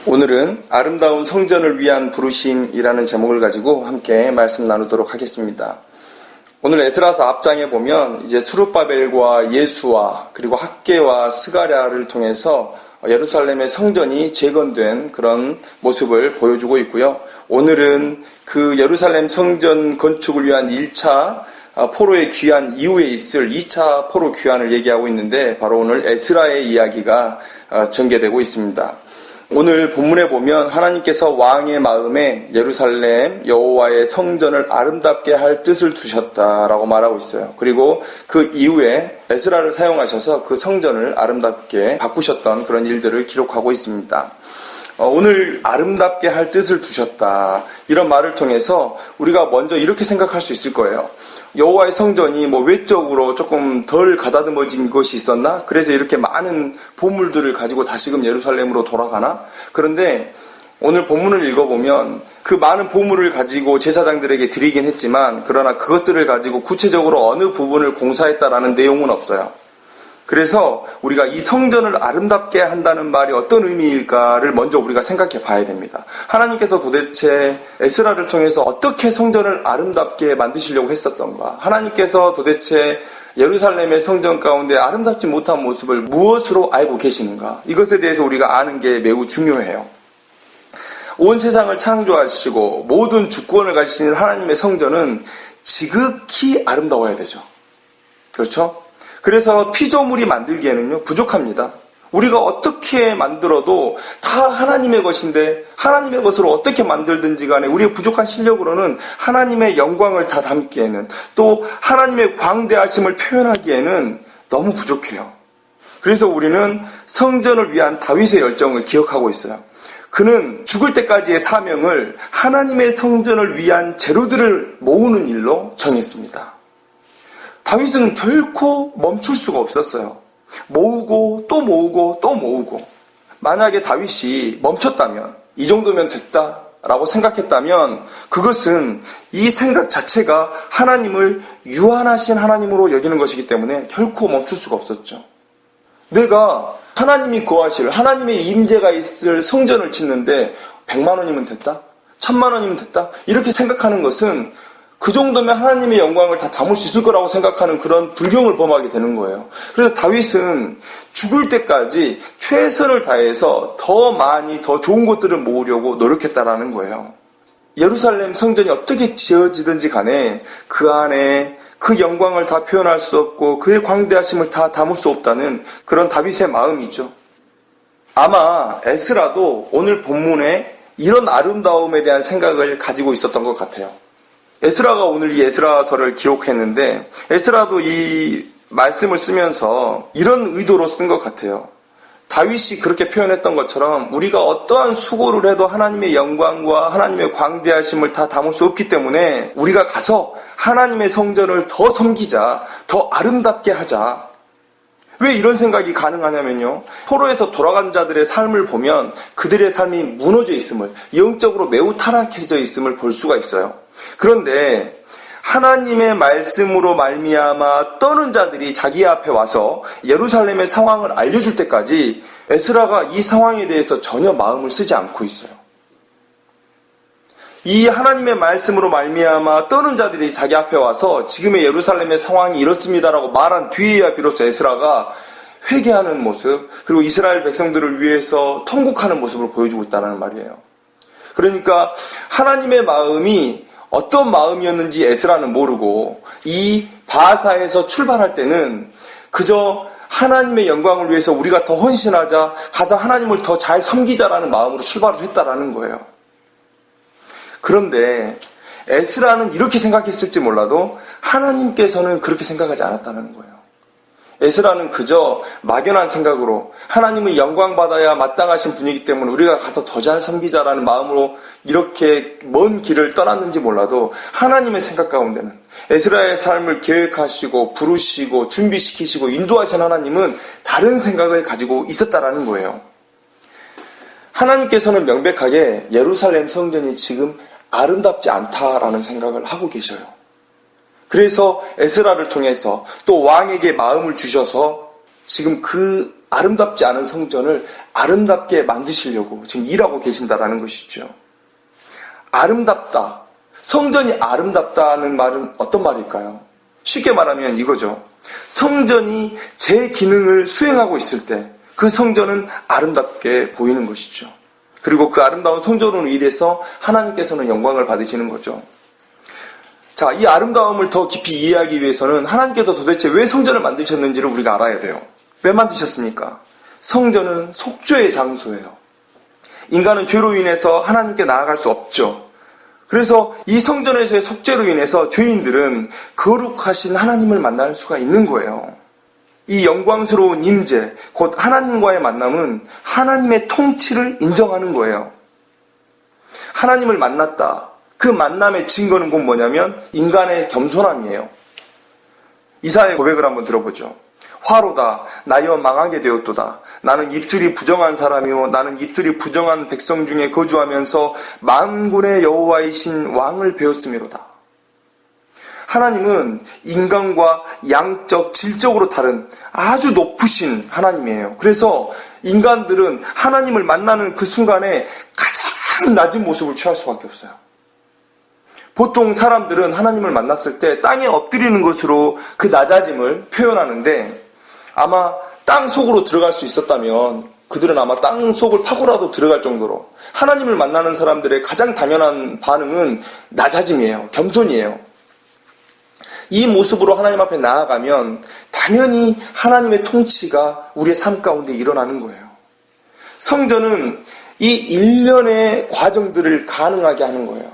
오늘은 아름다운 성전을 위한 부르심이라는 제목을 가지고 함께 말씀 나누도록 하겠습니다. 오늘 에스라서 앞장에 보면 이제 스룹바벨과 예수와 그리고 학개와 스가랴를 통해서 예루살렘의 성전이 재건된 그런 모습을 보여주고 있고요. 오늘은 그 예루살렘 성전 건축을 위한 1차 포로의 귀환 이후에 있을 2차 포로 귀환을 얘기하고 있는데 바로 오늘 에스라의 이야기가 전개되고 있습니다. 오늘 본문에 보면 하나님께서 왕의 마음에 예루살렘 여호와의 성전을 아름답게 할 뜻을 두셨다라고 말하고 있어요. 그리고 그 이후에 에스라를 사용하셔서 그 성전을 아름답게 바꾸셨던 그런 일들을 기록하고 있습니다. 오늘 아름답게 할 뜻을 두셨다. 이런 말을 통해서 우리가 먼저 이렇게 생각할 수 있을 거예요. 여호와의 성전이 외적으로 조금 덜 가다듬어진 것이 있었나? 그래서 이렇게 많은 보물들을 가지고 다시금 예루살렘으로 돌아가나? 그런데 오늘 본문을 읽어보면 그 많은 보물을 가지고 제사장들에게 드리긴 했지만 그러나 그것들을 가지고 구체적으로 어느 부분을 공사했다라는 내용은 없어요. 그래서 우리가 이 성전을 아름답게 한다는 말이 어떤 의미일까를 먼저 우리가 생각해 봐야 됩니다. 하나님께서 도대체 에스라를 통해서 어떻게 성전을 아름답게 만드시려고 했었던가? 하나님께서 도대체 예루살렘의 성전 가운데 아름답지 못한 모습을 무엇으로 알고 계시는가? 이것에 대해서 우리가 아는 게 매우 중요해요. 온 세상을 창조하시고 모든 주권을 가지신 하나님의 성전은 지극히 아름다워야 되죠. 그렇죠? 그래서 피조물이 만들기에는요 부족합니다. 우리가 어떻게 만들어도 다 하나님의 것인데 하나님의 것으로 어떻게 만들든지 간에 우리의 부족한 실력으로는 하나님의 영광을 다 담기에는 또 하나님의 광대하심을 표현하기에는 너무 부족해요. 그래서 우리는 성전을 위한 다윗의 열정을 기억하고 있어요. 그는 죽을 때까지의 사명을 하나님의 성전을 위한 재료들을 모으는 일로 정했습니다. 다윗은 결코 멈출 수가 없었어요. 모으고 또 모으고 또 모으고. 만약에 다윗이 멈췄다면, 이 정도면 됐다라고 생각했다면 그것은 이 생각 자체가 하나님을 유한하신 하나님으로 여기는 것이기 때문에 결코 멈출 수가 없었죠. 내가 하나님이 거하실, 하나님의 임재가 있을 성전을 짓는데 100만 원이면 됐다? 1000만 원이면 됐다? 이렇게 생각하는 것은 그 정도면 하나님의 영광을 다 담을 수 있을 거라고 생각하는 그런 불경을 범하게 되는 거예요. 그래서 다윗은 죽을 때까지 최선을 다해서 더 많이 더 좋은 것들을 모으려고 노력했다라는 거예요. 예루살렘 성전이 어떻게 지어지든지 간에 그 안에 그 영광을 다 표현할 수 없고 그의 광대하심을 다 담을 수 없다는 그런 다윗의 마음이죠. 아마 에스라도 오늘 본문에 이런 아름다움에 대한 생각을 가지고 있었던 것 같아요. 에스라가 오늘 이 에스라서를 기록했는데 에스라도 이 말씀을 쓰면서 이런 의도로 쓴 것 같아요. 다윗이 그렇게 표현했던 것처럼 우리가 어떠한 수고를 해도 하나님의 영광과 하나님의 광대하심을 다 담을 수 없기 때문에 우리가 가서 하나님의 성전을 더 섬기자, 더 아름답게 하자. 왜 이런 생각이 가능하냐면요. 포로에서 돌아간 자들의 삶을 보면 그들의 삶이 무너져 있음을, 영적으로 매우 타락해져 있음을 볼 수가 있어요. 그런데 하나님의 말씀으로 말미암아 떠는 자들이 자기 앞에 와서 예루살렘의 상황을 알려줄 때까지 에스라가 이 상황에 대해서 전혀 마음을 쓰지 않고 있어요. 이 하나님의 말씀으로 말미암아 떠는 자들이 자기 앞에 와서 지금의 예루살렘의 상황이 이렇습니다라고 말한 뒤에야 비로소 에스라가 회개하는 모습, 그리고 이스라엘 백성들을 위해서 통곡하는 모습을 보여주고 있다는 말이에요. 그러니까 하나님의 마음이 어떤 마음이었는지 에스라는 모르고 이 바사에서 출발할 때는 그저 하나님의 영광을 위해서 우리가 더 헌신하자, 가서 하나님을 더 잘 섬기자라는 마음으로 출발을 했다라는 거예요. 그런데 에스라는 이렇게 생각했을지 몰라도 하나님께서는 그렇게 생각하지 않았다는 거예요. 에스라는 그저 막연한 생각으로 하나님의 영광 받아야 마땅하신 분이기 때문에 우리가 가서 더 잘 섬기자라는 마음으로 이렇게 먼 길을 떠났는지 몰라도 하나님의 생각 가운데는 에스라의 삶을 계획하시고 부르시고 준비시키시고 인도하신 하나님은 다른 생각을 가지고 있었다라는 거예요. 하나님께서는 명백하게 예루살렘 성전이 지금 아름답지 않다라는 생각을 하고 계셔요. 그래서 에스라를 통해서 또 왕에게 마음을 주셔서 지금 그 아름답지 않은 성전을 아름답게 만드시려고 지금 일하고 계신다라는 것이죠. 아름답다. 성전이 아름답다는 말은 어떤 말일까요? 쉽게 말하면 이거죠. 성전이 제 기능을 수행하고 있을 때 그 성전은 아름답게 보이는 것이죠. 그리고 그 아름다운 성전으로 인해서 하나님께서는 영광을 받으시는 거죠. 자, 이 아름다움을 더 깊이 이해하기 위해서는 하나님께서 도대체 왜 성전을 만드셨는지를 우리가 알아야 돼요. 왜 만드셨습니까? 성전은 속죄의 장소예요. 인간은 죄로 인해서 하나님께 나아갈 수 없죠. 그래서 이 성전에서의 속죄로 인해서 죄인들은 거룩하신 하나님을 만날 수가 있는 거예요. 이 영광스러운 임재, 곧 하나님과의 만남은 하나님의 통치를 인정하는 거예요. 하나님을 만났다. 그 만남의 증거는 곧 뭐냐면 인간의 겸손함이에요. 이사야의 고백을 한번 들어보죠. 화로다 나여 망하게 되었도다. 나는 입술이 부정한 사람이요 나는 입술이 부정한 백성 중에 거주하면서 만군의 여호와이신 왕을 배웠음이로다. 하나님은 인간과 양적, 질적으로 다른 아주 높으신 하나님이에요. 그래서 인간들은 하나님을 만나는 그 순간에 가장 낮은 모습을 취할 수밖에 없어요. 보통 사람들은 하나님을 만났을 때 땅에 엎드리는 것으로 그 낮아짐을 표현하는데 아마 땅 속으로 들어갈 수 있었다면 그들은 아마 땅 속을 파고라도 들어갈 정도로 하나님을 만나는 사람들의 가장 당연한 반응은 낮아짐이에요. 겸손이에요. 이 모습으로 하나님 앞에 나아가면 당연히 하나님의 통치가 우리의 삶 가운데 일어나는 거예요. 성전은 이 일련의 과정들을 가능하게 하는 거예요.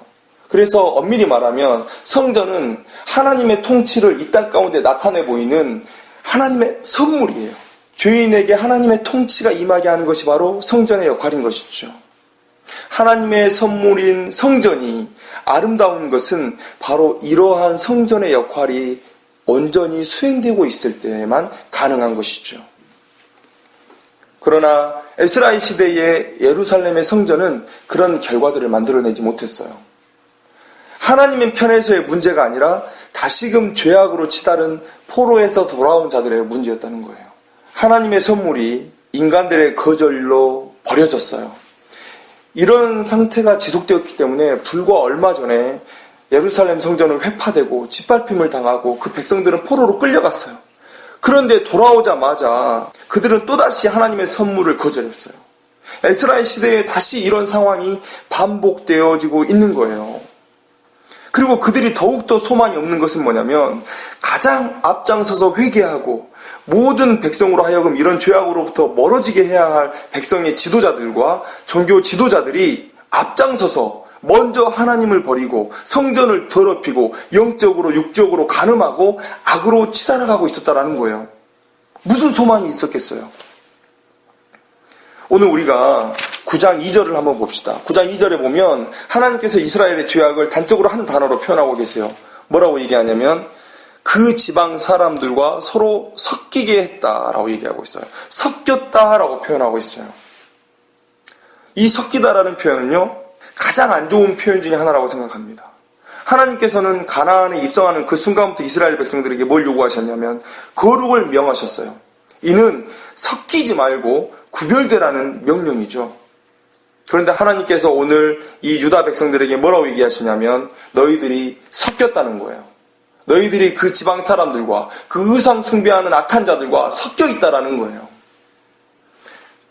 그래서 엄밀히 말하면 성전은 하나님의 통치를 이 땅 가운데 나타내 보이는 하나님의 선물이에요. 죄인에게 하나님의 통치가 임하게 하는 것이 바로 성전의 역할인 것이죠. 하나님의 선물인 성전이 아름다운 것은 바로 이러한 성전의 역할이 온전히 수행되고 있을 때에만 가능한 것이죠. 그러나 에스라의 시대의 예루살렘의 성전은 그런 결과들을 만들어내지 못했어요. 하나님의 편에서의 문제가 아니라 다시금 죄악으로 치달은 포로에서 돌아온 자들의 문제였다는 거예요. 하나님의 선물이 인간들의 거절로 버려졌어요. 이런 상태가 지속되었기 때문에 불과 얼마 전에 예루살렘 성전은 회파되고 짓밟힘을 당하고 그 백성들은 포로로 끌려갔어요. 그런데 돌아오자마자 그들은 또다시 하나님의 선물을 거절했어요. 에스라의 시대에 다시 이런 상황이 반복되어지고 있는 거예요. 그리고 그들이 더욱더 소망이 없는 것은 뭐냐면 가장 앞장서서 회개하고 모든 백성으로 하여금 이런 죄악으로부터 멀어지게 해야 할 백성의 지도자들과 종교 지도자들이 앞장서서 먼저 하나님을 버리고 성전을 더럽히고 영적으로 육적으로 간음하고 악으로 치달아가고 있었다라는 거예요. 무슨 소망이 있었겠어요? 오늘 우리가 9장 2절을 한번 봅시다. 9장 2절에 보면 하나님께서 이스라엘의 죄악을 단적으로 한 단어로 표현하고 계세요. 뭐라고 얘기하냐면 그 지방 사람들과 서로 섞이게 했다라고 얘기하고 있어요. 섞였다라고 표현하고 있어요. 이 섞이다라는 표현은요, 가장 안 좋은 표현 중에 하나라고 생각합니다. 하나님께서는 가나안에 입성하는 그 순간부터 이스라엘 백성들에게 뭘 요구하셨냐면 거룩을 명하셨어요. 이는 섞이지 말고 구별되라는 명령이죠. 그런데 하나님께서 오늘 이 유다 백성들에게 뭐라고 얘기하시냐면 너희들이 섞였다는 거예요. 너희들이 그 지방 사람들과 그 의상 숭배하는 악한 자들과 섞여 있다라는 거예요.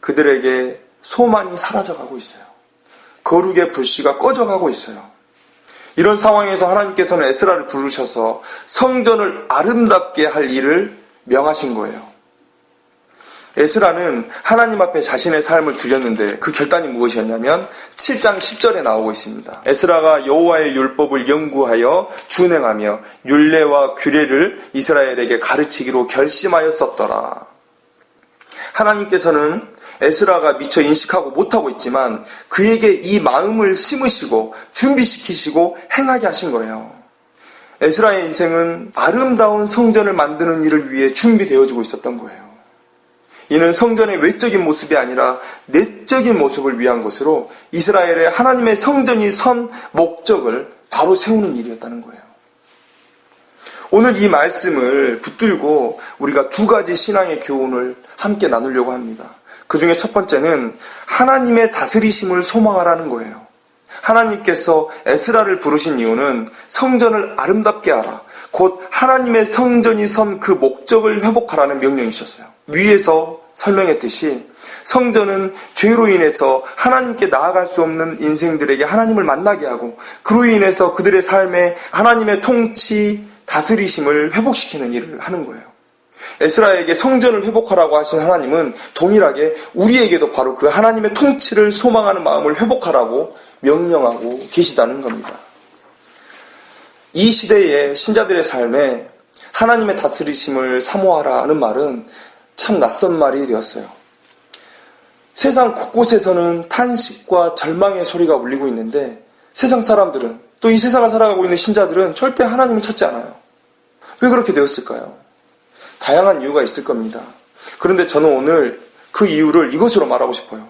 그들에게 소망이 사라져가고 있어요. 거룩의 불씨가 꺼져가고 있어요. 이런 상황에서 하나님께서는 에스라를 부르셔서 성전을 아름답게 할 일을 명하신 거예요. 에스라는 하나님 앞에 자신의 삶을 드렸는데 그 결단이 무엇이었냐면 7장 10절에 나오고 있습니다. 에스라가 여호와의 율법을 연구하여 준행하며 율례와 규례를 이스라엘에게 가르치기로 결심하였었더라. 하나님께서는 에스라가 미처 인식하고 못하고 있지만 그에게 이 마음을 심으시고 준비시키시고 행하게 하신 거예요. 에스라의 인생은 아름다운 성전을 만드는 일을 위해 준비되어지고 있었던 거예요. 이는 성전의 외적인 모습이 아니라 내적인 모습을 위한 것으로 이스라엘의 하나님의 성전이 선 목적을 바로 세우는 일이었다는 거예요. 오늘 이 말씀을 붙들고 우리가 두 가지 신앙의 교훈을 함께 나누려고 합니다. 그 중에 첫 번째는 하나님의 다스리심을 소망하라는 거예요. 하나님께서 에스라를 부르신 이유는 성전을 아름답게 하라, 곧 하나님의 성전이 선 그 목적을 회복하라는 명령이셨어요. 위에서 설명했듯이 성전은 죄로 인해서 하나님께 나아갈 수 없는 인생들에게 하나님을 만나게 하고, 그로 인해서 그들의 삶에 하나님의 통치, 다스리심을 회복시키는 일을 하는 거예요. 에스라에게 성전을 회복하라고 하신 하나님은 동일하게 우리에게도 바로 그 하나님의 통치를 소망하는 마음을 회복하라고 명령하고 계시다는 겁니다. 이 시대의 신자들의 삶에 하나님의 다스리심을 사모하라 하는 말은 참 낯선 말이 되었어요. 세상 곳곳에서는 탄식과 절망의 소리가 울리고 있는데, 세상 사람들은, 또 이 세상을 살아가고 있는 신자들은 절대 하나님을 찾지 않아요. 왜 그렇게 되었을까요? 다양한 이유가 있을 겁니다. 그런데 저는 오늘 그 이유를 이것으로 말하고 싶어요.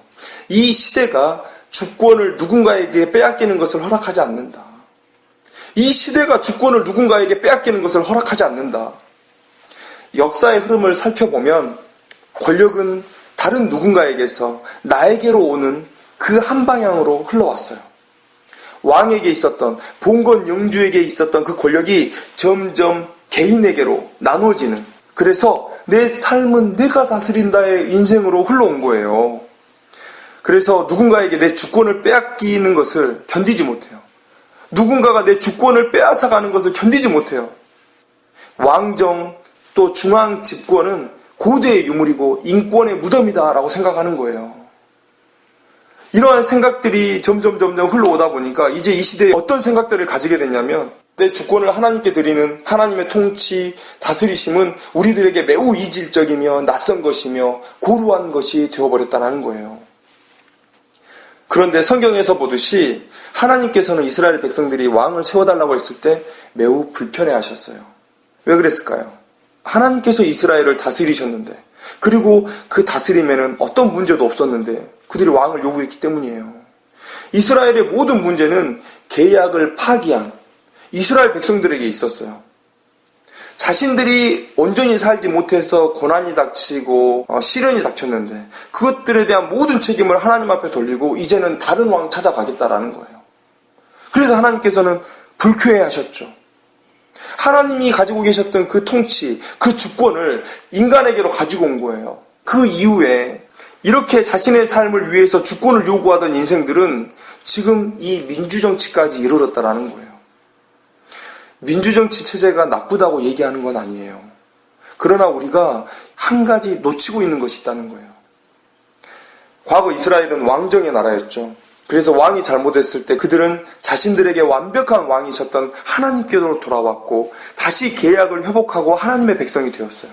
이 시대가 주권을 누군가에게 빼앗기는 것을 허락하지 않는다. 이 시대가 주권을 누군가에게 빼앗기는 것을 허락하지 않는다. 역사의 흐름을 살펴보면 권력은 다른 누군가에게서 나에게로 오는 그 한 방향으로 흘러왔어요. 왕에게 있었던, 봉건 영주에게 있었던 그 권력이 점점 개인에게로 나눠지는, 그래서 내 삶은 내가 다스린다의 인생으로 흘러온 거예요. 그래서 누군가에게 내 주권을 빼앗기는 것을 견디지 못해요. 누군가가 내 주권을 빼앗아가는 것을 견디지 못해요. 왕정 또 중앙 집권은 고대의 유물이고 인권의 무덤이다라고 생각하는 거예요. 이러한 생각들이 점점 흘러오다 보니까 이제 이 시대에 어떤 생각들을 가지게 됐냐면, 내 주권을 하나님께 드리는 하나님의 통치, 다스리심은 우리들에게 매우 이질적이며 낯선 것이며 고루한 것이 되어버렸다는 거예요. 그런데 성경에서 보듯이 하나님께서는 이스라엘 백성들이 왕을 세워달라고 했을 때 매우 불편해하셨어요. 왜 그랬을까요? 하나님께서 이스라엘을 다스리셨는데, 그리고 그 다스림에는 어떤 문제도 없었는데 그들이 왕을 요구했기 때문이에요. 이스라엘의 모든 문제는 계약을 파기한 이스라엘 백성들에게 있었어요. 자신들이 온전히 살지 못해서 고난이 닥치고 시련이 닥쳤는데 그것들에 대한 모든 책임을 하나님 앞에 돌리고 이제는 다른 왕 찾아가겠다라는 거예요. 그래서 하나님께서는 불쾌해하셨죠. 하나님이 가지고 계셨던 그 통치, 그 주권을 인간에게로 가지고 온 거예요. 그 이후에 이렇게 자신의 삶을 위해서 주권을 요구하던 인생들은 지금 이 민주정치까지 이르렀다라는 거예요. 민주정치 체제가 나쁘다고 얘기하는 건 아니에요. 그러나 우리가 한 가지 놓치고 있는 것이 있다는 거예요. 과거 이스라엘은 왕정의 나라였죠. 그래서 왕이 잘못했을 때 그들은 자신들에게 완벽한 왕이셨던 하나님께로 돌아왔고 다시 계약을 회복하고 하나님의 백성이 되었어요.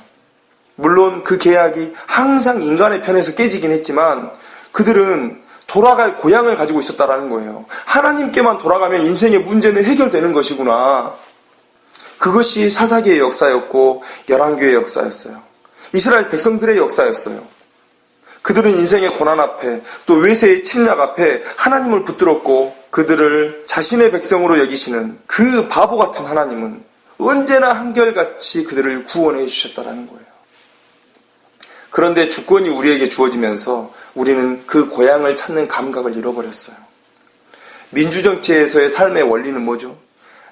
물론 그 계약이 항상 인간의 편에서 깨지긴 했지만 그들은 돌아갈 고향을 가지고 있었다라는 거예요. 하나님께만 돌아가면 인생의 문제는 해결되는 것이구나. 그것이 사사기의 역사였고 열왕기의 역사였어요. 이스라엘 백성들의 역사였어요. 그들은 인생의 고난 앞에 또 외세의 침략 앞에 하나님을 붙들었고 그들을 자신의 백성으로 여기시는 그 바보 같은 하나님은 언제나 한결같이 그들을 구원해 주셨다는 거예요. 그런데 주권이 우리에게 주어지면서 우리는 그 고향을 찾는 감각을 잃어버렸어요. 민주정치에서의 삶의 원리는 뭐죠?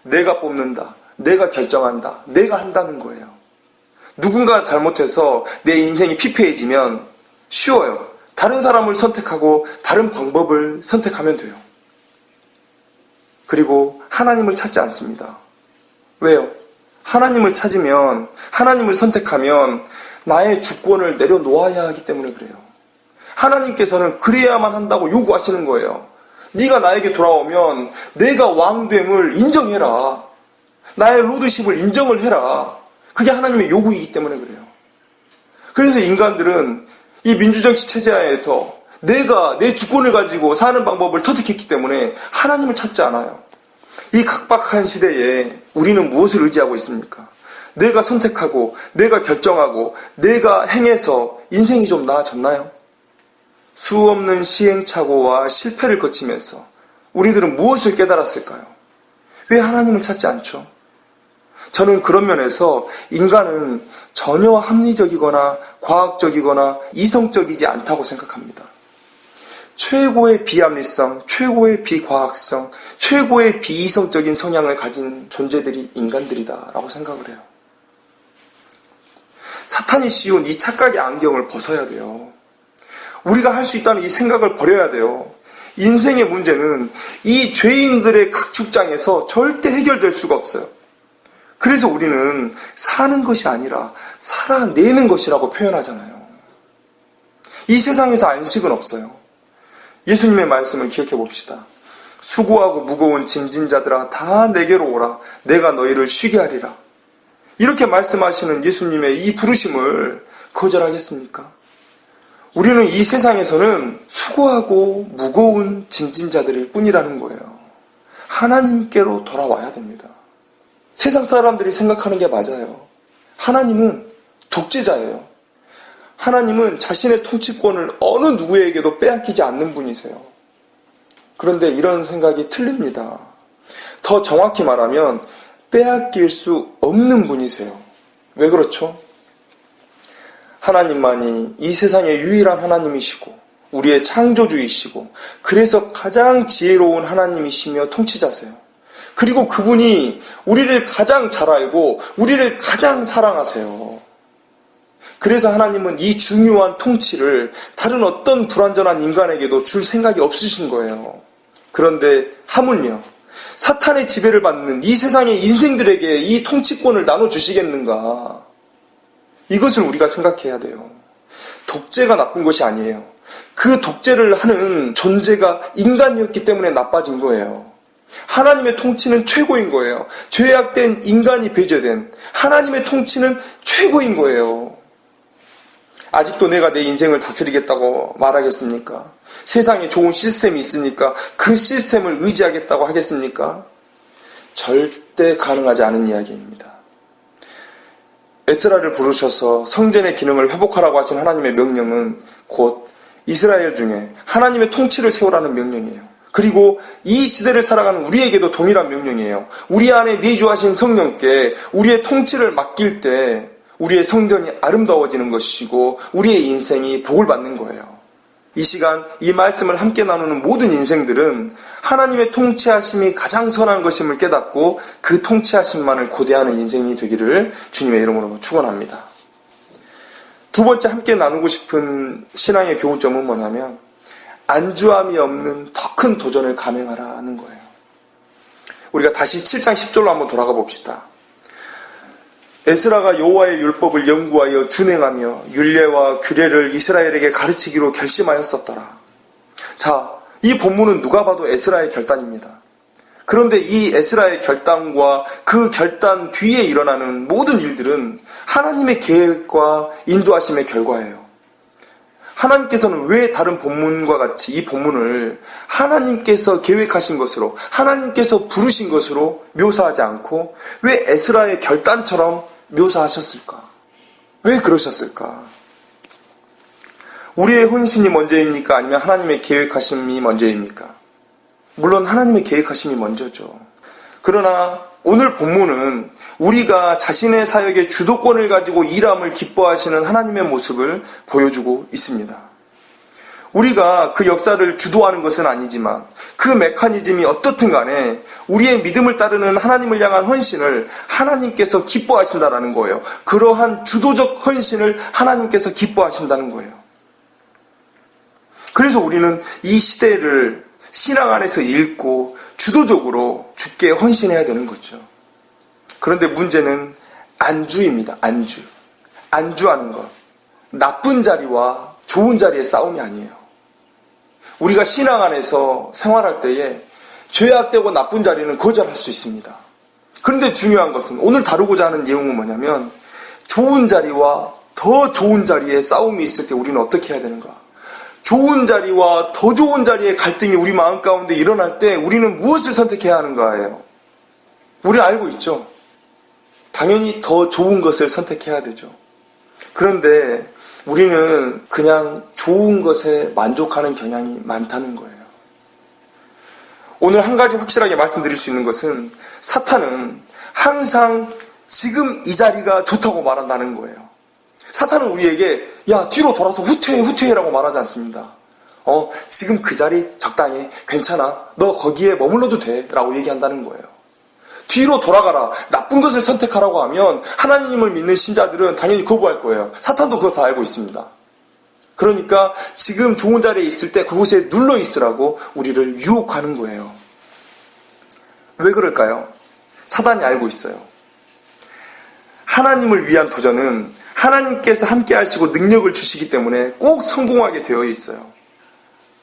내가 뽑는다, 내가 결정한다, 내가 한다는 거예요. 누군가 잘못해서 내 인생이 피폐해지면 쉬워요. 다른 사람을 선택하고 다른 방법을 선택하면 돼요. 그리고 하나님을 찾지 않습니다. 왜요? 하나님을 찾으면, 하나님을 선택하면 나의 주권을 내려놓아야 하기 때문에 그래요. 하나님께서는 그래야만 한다고 요구하시는 거예요. 네가 나에게 돌아오면 내가 왕됨을 인정해라. 나의 로드십을 인정을 해라. 그게 하나님의 요구이기 때문에 그래요. 그래서 인간들은 이 민주정치 체제 하에서 내가 내 주권을 가지고 사는 방법을 터득했기 때문에 하나님을 찾지 않아요. 이 각박한 시대에 우리는 무엇을 의지하고 있습니까? 내가 선택하고 내가 결정하고 내가 행해서 인생이 좀 나아졌나요? 수없는 시행착오와 실패를 거치면서 우리들은 무엇을 깨달았을까요? 왜 하나님을 찾지 않죠? 저는 그런 면에서 인간은 전혀 합리적이거나 과학적이거나 이성적이지 않다고 생각합니다. 최고의 비합리성, 최고의 비과학성, 최고의 비이성적인 성향을 가진 존재들이 인간들이다라고 생각을 해요. 사탄이 씌운 이 착각의 안경을 벗어야 돼요. 우리가 할 수 있다는 이 생각을 버려야 돼요. 인생의 문제는 이 죄인들의 각축장에서 절대 해결될 수가 없어요. 그래서 우리는 사는 것이 아니라 살아내는 것이라고 표현하잖아요. 이 세상에서 안식은 없어요. 예수님의 말씀을 기억해 봅시다. 수고하고 무거운 짐진 자들아 다 내게로 오라. 내가 너희를 쉬게 하리라. 이렇게 말씀하시는 예수님의 이 부르심을 거절하겠습니까? 우리는 이 세상에서는 수고하고 무거운 짐진 자들일 뿐이라는 거예요. 하나님께로 돌아와야 됩니다. 세상 사람들이 생각하는 게 맞아요. 하나님은 독재자예요. 하나님은 자신의 통치권을 어느 누구에게도 빼앗기지 않는 분이세요. 그런데 이런 생각이 틀립니다. 더 정확히 말하면 빼앗길 수 없는 분이세요. 왜 그렇죠? 하나님만이 이 세상의 유일한 하나님이시고 우리의 창조주이시고 그래서 가장 지혜로운 하나님이시며 통치자세요. 그리고 그분이 우리를 가장 잘 알고 우리를 가장 사랑하세요. 그래서 하나님은 이 중요한 통치를 다른 어떤 불완전한 인간에게도 줄 생각이 없으신 거예요. 그런데 하물며 사탄의 지배를 받는 이 세상의 인생들에게 이 통치권을 나눠주시겠는가? 이것을 우리가 생각해야 돼요. 독재가 나쁜 것이 아니에요. 그 독재를 하는 존재가 인간이었기 때문에 나빠진 거예요. 하나님의 통치는 최고인 거예요. 죄악된 인간이 배제된 하나님의 통치는 최고인 거예요. 아직도 내가 내 인생을 다스리겠다고 말하겠습니까? 세상에 좋은 시스템이 있으니까 그 시스템을 의지하겠다고 하겠습니까? 절대 가능하지 않은 이야기입니다. 에스라를 부르셔서 성전의 기능을 회복하라고 하신 하나님의 명령은 곧 이스라엘 중에 하나님의 통치를 세우라는 명령이에요. 그리고 이 시대를 살아가는 우리에게도 동일한 명령이에요. 우리 안에 내주하신 성령께 우리의 통치를 맡길 때 우리의 성전이 아름다워지는 것이고 우리의 인생이 복을 받는 거예요. 이 시간 이 말씀을 함께 나누는 모든 인생들은 하나님의 통치하심이 가장 선한 것임을 깨닫고 그 통치하심만을 고대하는 인생이 되기를 주님의 이름으로 축원합니다. 두 번째 함께 나누고 싶은 신앙의 교훈점은 뭐냐면 안주함이 없는 더 큰 도전을 감행하라는 거예요. 우리가 다시 7장 10절로 한번 돌아가 봅시다. 에스라가 여호와의 율법을 연구하여 준행하며 율례와 규례를 이스라엘에게 가르치기로 결심하였었더라. 자, 이 본문은 누가 봐도 에스라의 결단입니다. 그런데 이 에스라의 결단과 그 결단 뒤에 일어나는 모든 일들은 하나님의 계획과 인도하심의 결과예요. 하나님께서는 왜 다른 본문과 같이 이 본문을 하나님께서 계획하신 것으로 하나님께서 부르신 것으로 묘사하지 않고 왜 에스라의 결단처럼 묘사하셨을까? 왜 그러셨을까? 우리의 헌신이 먼저입니까? 아니면 하나님의 계획하심이 먼저입니까? 물론 하나님의 계획하심이 먼저죠. 그러나 오늘 본문은 우리가 자신의 사역의 주도권을 가지고 일함을 기뻐하시는 하나님의 모습을 보여주고 있습니다. 우리가 그 역사를 주도하는 것은 아니지만 그 메커니즘이 어떻든 간에 우리의 믿음을 따르는 하나님을 향한 헌신을 하나님께서 기뻐하신다는 거예요. 그러한 주도적 헌신을 하나님께서 기뻐하신다는 거예요. 그래서 우리는 이 시대를 신앙 안에서 읽고 주도적으로 주께 헌신해야 되는 거죠. 그런데 문제는 안주입니다. 안주하는 것. 나쁜 자리와 좋은 자리의 싸움이 아니에요. 우리가 신앙 안에서 생활할 때에 죄악되고 나쁜 자리는 거절할 수 있습니다. 그런데 중요한 것은 오늘 다루고자 하는 내용은 뭐냐면 좋은 자리와 더 좋은 자리의 싸움이 있을 때 우리는 어떻게 해야 되는가? 좋은 자리와 더 좋은 자리의 갈등이 우리 마음 가운데 일어날 때 우리는 무엇을 선택해야 하는가예요. 우리는 알고 있죠. 당연히 더 좋은 것을 선택해야 되죠. 그런데 우리는 그냥 좋은 것에 만족하는 경향이 많다는 거예요. 오늘 한 가지 확실하게 말씀드릴 수 있는 것은 사탄은 항상 지금 이 자리가 좋다고 말한다는 거예요. 사탄은 우리에게 야 뒤로 돌아서 후퇴해라고 말하지 않습니다. 지금 그 자리 적당해, 괜찮아, 너 거기에 머물러도 돼 라고 얘기한다는 거예요. 뒤로 돌아가라, 나쁜 것을 선택하라고 하면 하나님을 믿는 신자들은 당연히 거부할 거예요. 사탄도 그거 다 알고 있습니다. 그러니까 지금 좋은 자리에 있을 때 그곳에 눌러 있으라고 우리를 유혹하는 거예요. 왜 그럴까요? 사단이 알고 있어요. 하나님을 위한 도전은 하나님께서 함께 하시고 능력을 주시기 때문에 꼭 성공하게 되어 있어요.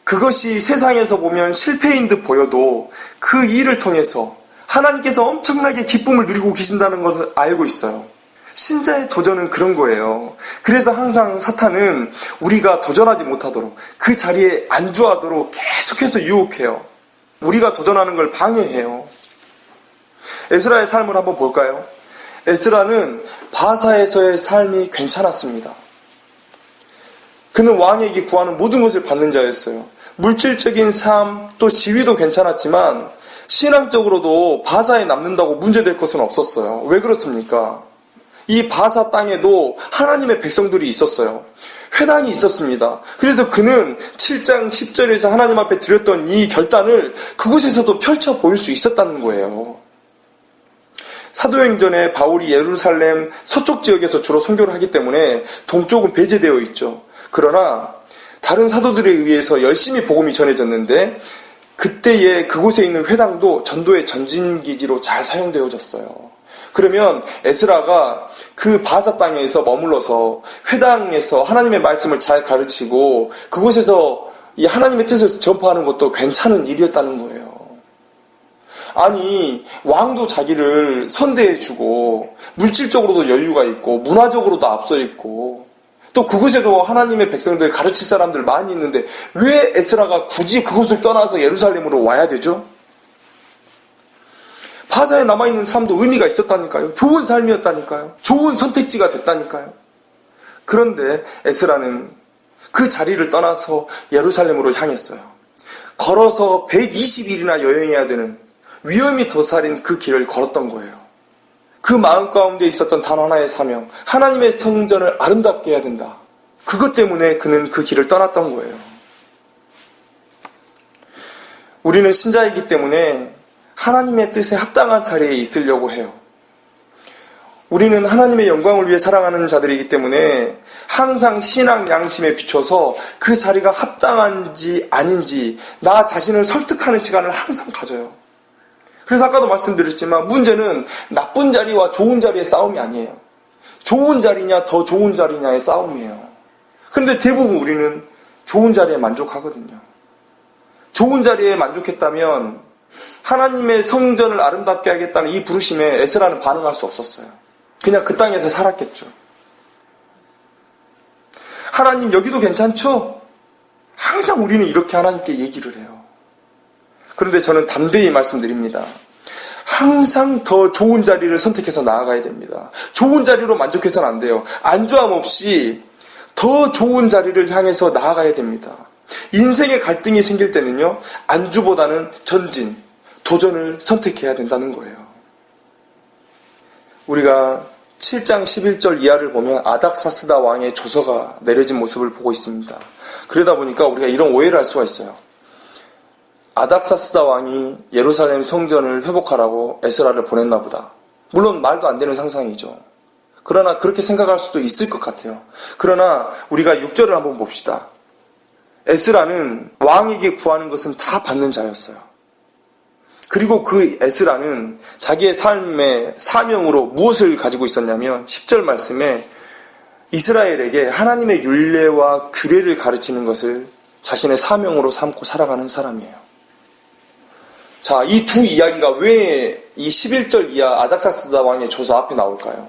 그것이 세상에서 보면 실패인 듯 보여도 그 일을 통해서 하나님께서 엄청나게 기쁨을 누리고 계신다는 것을 알고 있어요. 신자의 도전은 그런 거예요. 그래서 항상 사탄은 우리가 도전하지 못하도록, 그 자리에 안주하도록 계속해서 유혹해요. 우리가 도전하는 걸 방해해요. 에스라의 삶을 한번 볼까요? 에스라는 바사에서의 삶이 괜찮았습니다. 그는 왕에게 구하는 모든 것을 받는 자였어요. 물질적인 삶, 또 지위도 괜찮았지만 신앙적으로도 바사에 남는다고 문제될 것은 없었어요. 왜 그렇습니까? 이 바사 땅에도 하나님의 백성들이 있었어요. 회당이 있었습니다. 그래서 그는 7장 10절에서 하나님 앞에 드렸던 이 결단을 그곳에서도 펼쳐 보일 수 있었다는 거예요. 사도행전에 바울이 예루살렘 서쪽 지역에서 주로 선교를 하기 때문에 동쪽은 배제되어 있죠. 그러나 다른 사도들에 의해서 열심히 복음이 전해졌는데 그때에 그곳에 있는 회당도 전도의 전진기지로 잘 사용되어졌어요. 그러면 에스라가 그 바사 땅에서 머물러서 회당에서 하나님의 말씀을 잘 가르치고 그곳에서 이 하나님의 뜻을 전파하는 것도 괜찮은 일이었다는 거예요. 아니, 왕도 자기를 선대해주고 물질적으로도 여유가 있고 문화적으로도 앞서 있고 또 그곳에도 하나님의 백성들 가르칠 사람들 많이 있는데 왜 에스라가 굳이 그곳을 떠나서 예루살렘으로 와야 되죠? 바사에 남아있는 삶도 의미가 있었다니까요. 좋은 삶이었다니까요. 좋은 선택지가 됐다니까요. 그런데 에스라는 그 자리를 떠나서 예루살렘으로 향했어요. 걸어서 120일이나 여행해야 되는 위험이 도사린 그 길을 걸었던 거예요. 그 마음 가운데 있었던 단 하나의 사명, 하나님의 성전을 아름답게 해야 된다. 그것 때문에 그는 그 길을 떠났던 거예요. 우리는 신자이기 때문에 하나님의 뜻에 합당한 자리에 있으려고 해요. 우리는 하나님의 영광을 위해 살아가는 자들이기 때문에 항상 신앙 양심에 비춰서 그 자리가 합당한지 아닌지 나 자신을 설득하는 시간을 항상 가져요. 그래서 아까도 말씀드렸지만 문제는 나쁜 자리와 좋은 자리의 싸움이 아니에요. 좋은 자리냐 더 좋은 자리냐의 싸움이에요. 그런데 대부분 우리는 좋은 자리에 만족하거든요. 좋은 자리에 만족했다면 하나님의 성전을 아름답게 하겠다는 이 부르심에 에스라는 반응할 수 없었어요. 그냥 그 땅에서 살았겠죠. 하나님 여기도 괜찮죠? 항상 우리는 이렇게 하나님께 얘기를 해요. 그런데 저는 담대히 말씀드립니다. 항상 더 좋은 자리를 선택해서 나아가야 됩니다. 좋은 자리로 만족해서는 안 돼요. 안주함 없이 더 좋은 자리를 향해서 나아가야 됩니다. 인생의 갈등이 생길 때는요, 안주보다는 전진, 도전을 선택해야 된다는 거예요. 우리가 7장 11절 이하를 보면 아닥사스다 왕의 조서가 내려진 모습을 보고 있습니다. 그러다 보니까 우리가 이런 오해를 할 수가 있어요. 아닥사스다 왕이 예루살렘 성전을 회복하라고 에스라를 보냈나 보다. 물론 말도 안 되는 상상이죠. 그러나 그렇게 생각할 수도 있을 것 같아요. 그러나 우리가 6절을 한번 봅시다. 에스라는 왕에게 구하는 것은 다 받는 자였어요. 그리고 그 에스라는 자기의 삶의 사명으로 무엇을 가지고 있었냐면 10절 말씀에 이스라엘에게 하나님의 율례와 규례를 가르치는 것을 자신의 사명으로 삼고 살아가는 사람이에요. 자, 이 두 이야기가 왜 이 11절 이하 아닥사스다 왕의 조서 앞에 나올까요?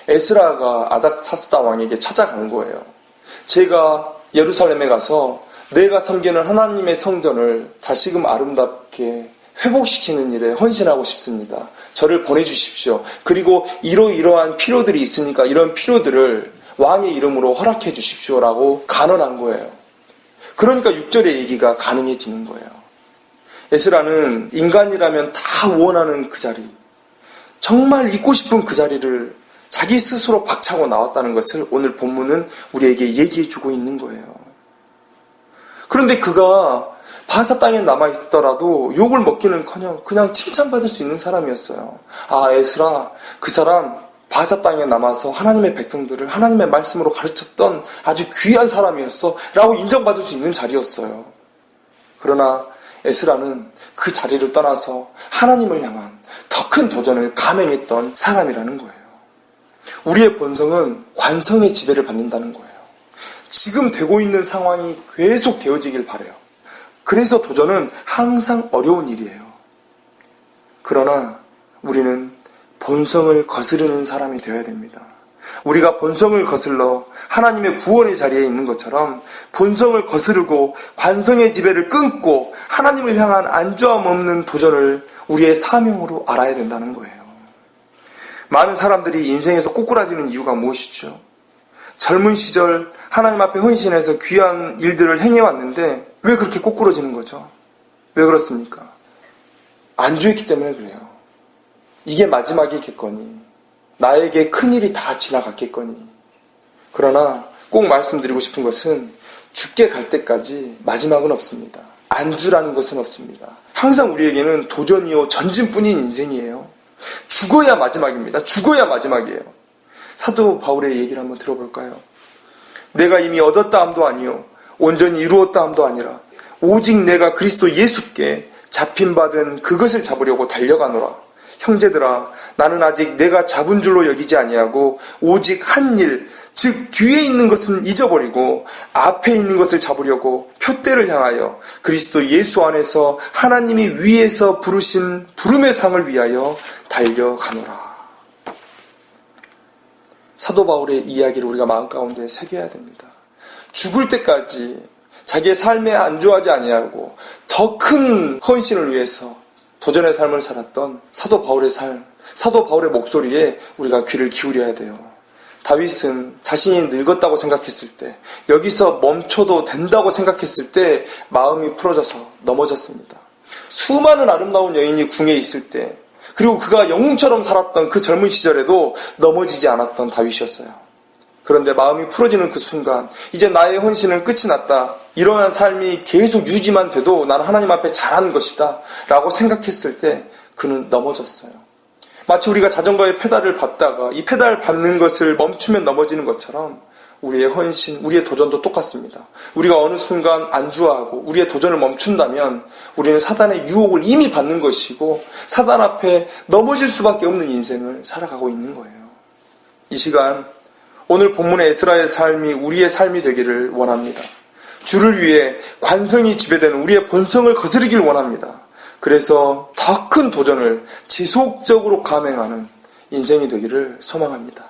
에스라가 아닥사스다 왕에게 찾아간 거예요. 제가 예루살렘에 가서 내가 섬기는 하나님의 성전을 다시금 아름답게 회복시키는 일에 헌신하고 싶습니다. 저를 보내주십시오. 그리고 이러이러한 필요들이 있으니까 이런 필요들을 왕의 이름으로 허락해 주십시오라고 간언한 거예요. 그러니까 6절의 얘기가 가능해지는 거예요. 에스라는 인간이라면 다 원하는 그 자리, 정말 있고 싶은 그 자리를 자기 스스로 박차고 나왔다는 것을 오늘 본문은 우리에게 얘기해주고 있는 거예요. 그런데 그가 바사 땅에 남아있더라도 욕을 먹기는커녕 그냥 칭찬받을 수 있는 사람이었어요. 아, 에스라, 그 사람 바사 땅에 남아서 하나님의 백성들을 하나님의 말씀으로 가르쳤던 아주 귀한 사람이었어 라고 인정받을 수 있는 자리였어요. 그러나 에스라는 그 자리를 떠나서 하나님을 향한 더 큰 도전을 감행했던 사람이라는 거예요. 우리의 본성은 관성의 지배를 받는다는 거예요. 지금 되고 있는 상황이 계속 되어지길 바라요. 그래서 도전은 항상 어려운 일이에요. 그러나 우리는 본성을 거스르는 사람이 되어야 됩니다. 우리가 본성을 거슬러 하나님의 구원의 자리에 있는 것처럼 본성을 거스르고 관성의 지배를 끊고 하나님을 향한 안주함 없는 도전을 우리의 사명으로 알아야 된다는 거예요. 많은 사람들이 인생에서 꼬꾸라지는 이유가 무엇이죠? 젊은 시절 하나님 앞에 헌신해서 귀한 일들을 행해왔는데 왜 그렇게 꼬꾸라지는 거죠? 왜 그렇습니까? 안주했기 때문에 그래요. 이게 마지막이겠거니, 나에게 큰일이 다 지나갔겠거니. 그러나 꼭 말씀드리고 싶은 것은 죽게 갈 때까지 마지막은 없습니다. 안주라는 것은 없습니다. 항상 우리에게는 도전이요 전진뿐인 인생이에요. 죽어야 마지막입니다. 죽어야 마지막이에요. 사도 바울의 얘기를 한번 들어볼까요? 내가 이미 얻었다 함도 아니요 온전히 이루었다 함도 아니라 오직 내가 그리스도 예수께 잡힌받은 그것을 잡으려고 달려가노라. 형제들아, 나는 아직 내가 잡은 줄로 여기지 아니하고 오직 한 일, 즉 뒤에 있는 것은 잊어버리고 앞에 있는 것을 잡으려고 표대를 향하여 그리스도 예수 안에서 하나님이 위에서 부르신 부름의 상을 위하여 달려가노라. 사도 바울의 이야기를 우리가 마음 가운데 새겨야 됩니다. 죽을 때까지 자기의 삶에 안주하지 아니하고 더 큰 헌신을 위해서 도전의 삶을 살았던 사도 바울의 삶, 사도 바울의 목소리에 우리가 귀를 기울여야 돼요. 다윗은 자신이 늙었다고 생각했을 때, 여기서 멈춰도 된다고 생각했을 때 마음이 풀어져서 넘어졌습니다. 수많은 아름다운 여인이 궁에 있을 때, 그리고 그가 영웅처럼 살았던 그 젊은 시절에도 넘어지지 않았던 다윗이었어요. 그런데 마음이 풀어지는 그 순간, 이제 나의 헌신은 끝이 났다. 이러한 삶이 계속 유지만 돼도 나는 하나님 앞에 잘한 것이다 라고 생각했을 때 그는 넘어졌어요. 마치 우리가 자전거의 페달을 밟다가 이 페달 밟는 것을 멈추면 넘어지는 것처럼 우리의 헌신, 우리의 도전도 똑같습니다. 우리가 어느 순간 안주하고 우리의 도전을 멈춘다면 우리는 사단의 유혹을 이미 받는 것이고 사단 앞에 넘어질 수밖에 없는 인생을 살아가고 있는 거예요. 이 시간 오늘 본문의 에스라의 삶이 우리의 삶이 되기를 원합니다. 주를 위해 관성이 지배되는 우리의 본성을 거스르길 원합니다. 그래서 더 큰 도전을 지속적으로 감행하는 인생이 되기를 소망합니다.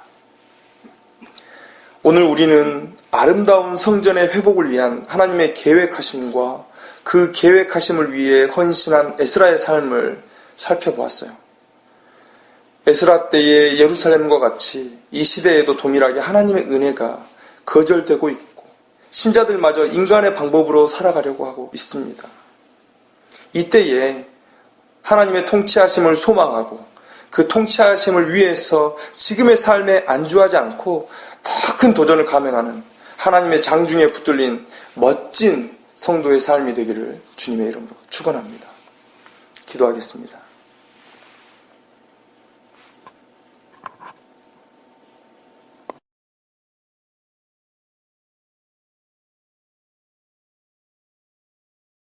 오늘 우리는 아름다운 성전의 회복을 위한 하나님의 계획하심과 그 계획하심을 위해 헌신한 에스라의 삶을 살펴보았어요. 에스라 때의 예루살렘과 같이 이 시대에도 동일하게 하나님의 은혜가 거절되고 있고 신자들마저 인간의 방법으로 살아가려고 하고 있습니다. 이때에 하나님의 통치하심을 소망하고 그 통치하심을 위해서 지금의 삶에 안주하지 않고 더 큰 도전을 감행하는 하나님의 장중에 붙들린 멋진 성도의 삶이 되기를 주님의 이름으로 축원합니다. 기도하겠습니다.